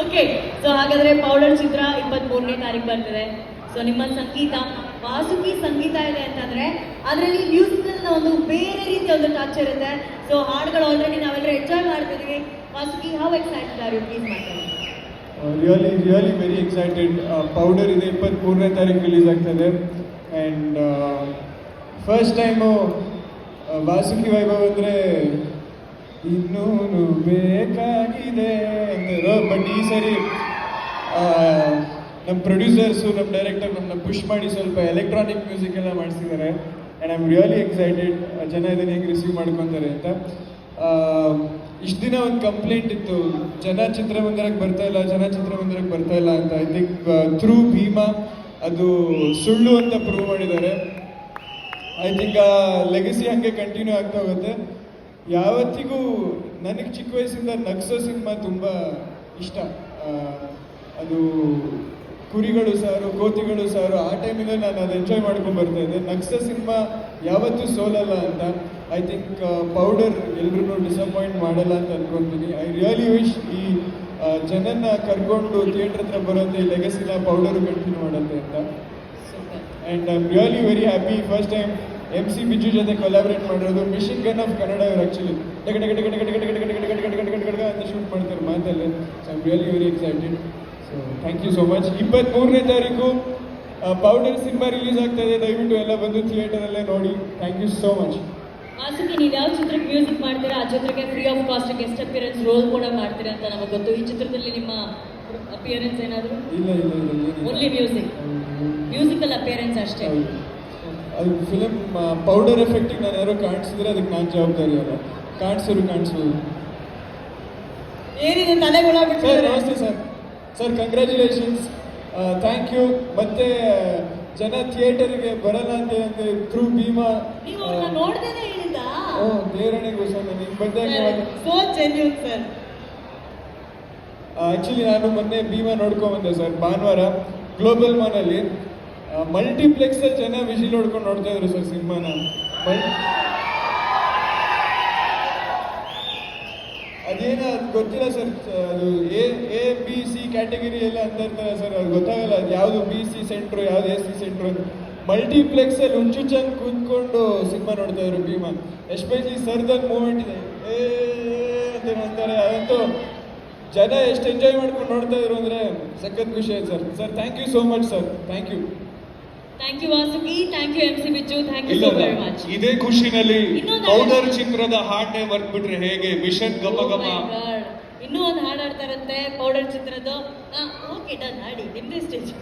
Okay, so ಹಾಗಾದ್ರೆ powder ಚಿತ್ರ 23ನೇ ತಾರೀಕು ಬರ್ತಿದೆ. ಸೊ ನಿಮ್ಮ ಸಂಗೀತ ವಾಸುಕಿ ಸಂಗೀತ ಇದೆ ಅಂತಂದ್ರೆ ಅದರಲ್ಲಿ ಮ್ಯೂಸಿಕಲ್ ಒಂದು ಬೇರೆ ರೀತಿಯ ಒಂದು ಟಚ್ ಇರುತ್ತೆ. ಸೊ ಹಾಡುಗಳು ಆಲ್ರೆಡಿ ನಾವೆಲ್ಲರೂ ಎಂಜಾಯ್ ಮಾಡ್ತಿದ್ದೀವಿ. Vasuki, how excited are you? Please ಮಾತಾಡಿ. Really very excited. ಪೌಡರ್ ಇದೆ 23ನೇ ತಾರೀಕು ರಿಲೀಸ್ ಆಗ್ತದೆ. And first time Vasuki Vaibhav ಅಂದರೆ ಇನ್ನೂನು ಬೇಕಾಗಿದೆ ಅಂದರು. ಬಟ್ ಈ ಸರಿ ನಮ್ಮ ಪ್ರೊಡ್ಯೂಸರ್ಸು, ನಮ್ಮ ಡೈರೆಕ್ಟರ್ ನಮ್ಮನ್ನ ಪುಷ್ ಮಾಡಿ ಸ್ವಲ್ಪ ಎಲೆಕ್ಟ್ರಾನಿಕ್ ಮ್ಯೂಸಿಕ್ ಎಲ್ಲ ಮಾಡಿಸಿದ್ದಾರೆ. And I am really excited ಜನ ಇದನ್ನು ಹೆಂಗೆ ರಿಸೀವ್ ಮಾಡ್ಕೊತಾರೆ ಅಂತ. ಇಷ್ಟು ದಿನ ಒಂದು ಕಂಪ್ಲೇಂಟ್ ಇತ್ತು, ಜನ ಚಿತ್ರಮಂದಿರಕ್ಕೆ ಬರ್ತಾ ಇಲ್ಲ ಅಂತ. ಐ ಥಿಂಕ್ ಥ್ರೂ ಭೀಮಾ ಅದು ಸುಳ್ಳು ಅಂತ ಪ್ರೂವ್ ಮಾಡಿದ್ದಾರೆ. ಐ ಥಿಂಕ್ ಆ ಲೆಗಸಿ ಹಾಗೆ ಕಂಟಿನ್ಯೂ ಆಗ್ತಾ ಹೋಗುತ್ತೆ. ಯಾವತ್ತಿಗೂ ನನಗೆ ಚಿಕ್ಕ ವಯಸ್ಸಿಂದ ನಗ್ಸೋ ಸಿನಿಮಾ ತುಂಬ ಇಷ್ಟ. ಅದು ಕುರಿಗಳು ಸಾರು, ಕೋತಿಗಳು ಸಾರು, ಆ ಟೈಮಿಂದ ನಾನು ಅದು ಎಂಜಾಯ್ ಮಾಡ್ಕೊಂಡು ಬರ್ತಾ ಇದ್ದೆ. ನಗ್ಸೋ ಸಿನಿಮಾ ಯಾವತ್ತೂ ಸೋಲಲ್ಲ ಅಂತ. ಐ ಥಿಂಕ್ ಪೌಡರ್ ಎಲ್ರೂ ಡಿಸಪಾಯಿಂಟ್ ಮಾಡಲ್ಲ ಅಂತ ಅನ್ಕೊತೀನಿ. ಐ ರಿಯಲಿ ವಿಶ್ ಈ ಜನನ್ನ ಕರ್ಕೊಂಡು ಥಿಯೇಟರ್ ಹತ್ರ ಬರೋದು ಈ ಲೆಗಸಿನ ಪೌಡರು ಕಂಟಿನ್ಯೂ ಮಾಡುತ್ತೆ ಅಂತ. And I am really very happy. First time MC Biju ಜೊತೆ ಕೊಲಾಬ್ರೇಟ್ ಮಾಡಿರೋದು. ಮಿಷನ್ ಗನ್ ಆಫ್ ಕನ್ನಡ ಇವರು ಆ್ಯಕ್ಚುಲಿ ಅಂತ ಶೂಟ್ ಮಾಡ್ತಾರೆ ಮಾತಲ್ಲಿ. So I am really very excited. So thank you so much. 23ನೇ ತಾರೀಕು ಪೌಡರ್ ಸಿನಿಮಾ ರಿಲೀಸ್ ಆಗ್ತಾ ಇದೆ. ದಯವಿಟ್ಟು ಎಲ್ಲ ಬಂದು ಥಿಯೇಟರಲ್ಲೇ ನೋಡಿ. Thank you so much. Vasuki, ನೀವು ಯಾವ ಚಿತ್ರಕ್ಕೆ ಮ್ಯೂಸಿಕ್ ಮಾಡ್ತೀರಾ ಆ ಚಿತ್ರಕ್ಕೆ free of cost guest appearance role ಕೂಡ ಮಾಡ್ತೀರಾ ಅಂತ ನಮಗೆ ಗೊತ್ತು. ಈ ಚಿತ್ರದಲ್ಲಿ ನಿಮ್ಮ ಅಪಿಯರೆನ್ಸ್ ಏನಾದರೂ? ಇಲ್ಲ ಓನ್ಲಿ ಮ್ಯೂಸಿಕಲ್ ಅಪಿಯರೆನ್ಸ್ ಅಷ್ಟೇ. ಅದು ಫಿಲಮ್ ಪೌಡರ್ ಎಫೆಕ್ಟಿಗೆ ನಾನು ಯಾರೋ ಕಾಣಿಸಿದ್ರೆ ಅದಕ್ಕೆ ನಾನು ಜವಾಬ್ದಾರಿ ಅಲ್ಲ. ಕಾಣಿಸೋದು ಏನಿದೆ ತಲೆಗೊಳ ಸರ್. ಬಿಟ್ಟು? ನಮಸ್ತೆ ಸರ್ ಕಂಗ್ರ್ಯಾಚುಲೇಷನ್ಸ್, ಥ್ಯಾಂಕ್ ಯು. ಮತ್ತೆ ಜನ ಥಿಯೇಟರ್ಗೆ ಬರಲ್ಲ ಅಂತ ಥ್ರೂ ಭೀಮಾ ನೀವು ನೋಡ್ದೇನೆ ಹೇಳಿದ ದೇವರಣಿಗೋಸ್ಕರ ನಿಮ್ಗೆ ಬಂದಾಗ ಸೋ ಜೆನ್ಯೂನ್ ಸರ್. ಆ್ಯಕ್ಚುಲಿ ನಾನು ಮೊನ್ನೆ ಭೀಮಾ ನೋಡ್ಕೊಂಬಂದೆ ಸರ್ ಭಾನುವಾರ ಗ್ಲೋಬಲ್ ಮಾನಲ್ಲಿ. ಮಲ್ಟಿಪ್ಲೆಕ್ಸ್ ಜನ ವಿಜಿಲ್ ಹೊಡ್ಕೊಂಡು ನೋಡ್ತಾ ಇದ್ರು ಸರ್ ಸಿನಿಮಾನ. ಅದೇನೋ ಅದು ಗೊತ್ತಿಲ್ಲ ಸರ್. ಅದು A B C ಕ್ಯಾಟಗರಿ ಎಲ್ಲ ಅಂತ ಇರ್ತಾರೆ ಸರ್. ಅದು ಗೊತ್ತಾಗಲ್ಲ ಅದು ಯಾವುದು BC ಸೆಂಟ್ರು, ಯಾವ್ದು AC ಸೆಂಟ್ರು ಅಂತ. ಮಲ್ಟಿಪ್ಲೆಕ್ಸಲ್ಲಿ ಹುಂಚುಚ್ಚಂಗೆ ಕೂತ್ಕೊಂಡು ಸಿನಿಮಾ ನೋಡ್ತಾ ಇದ್ರು ಭೀಮಾ. ಎಸ್ಪೆಷಲಿ ಸರ್ದೊಂದು ಮೂಮೆಂಟ್ ಇದೆ ಅಂತ ಅಂತಾರೆ. ಅದಂತೂ ಜನ ಎಷ್ಟು ಎಂಜಾಯ್ ಮಾಡ್ಕೊಂಡು ನೋಡ್ತಾ ಇದ್ರು ಅಂದರೆ ಸಖತ್ ಖುಷಿ ಆಯ್ತು sir. Thank you so much sir. Thank you Vasuki, thank you MC Biju, thank you so very much. ಇದೇ ಖುಷಿನಲ್ಲಿ ಪೌಡರ್ ಚಿತ್ರದ ಹಾಡನ್ನೇ ಬರ್ದ್ಬಿಟ್ರೆ ಹೇಗೆ? ಮಿಷನ್ ಗಮ ಗಮ. ಇನ್ನೂ ಒಂದು ಹಾಡು ಹಾಡ್ತಾರಂತೆ ಪೌಡರ್ ಚಿತ್ರದ್ದು. ಓಕೆ ಡನ್, ಹಾಡಿ ನಿಮ್ದೇ ಸ್ಟೇಜ್.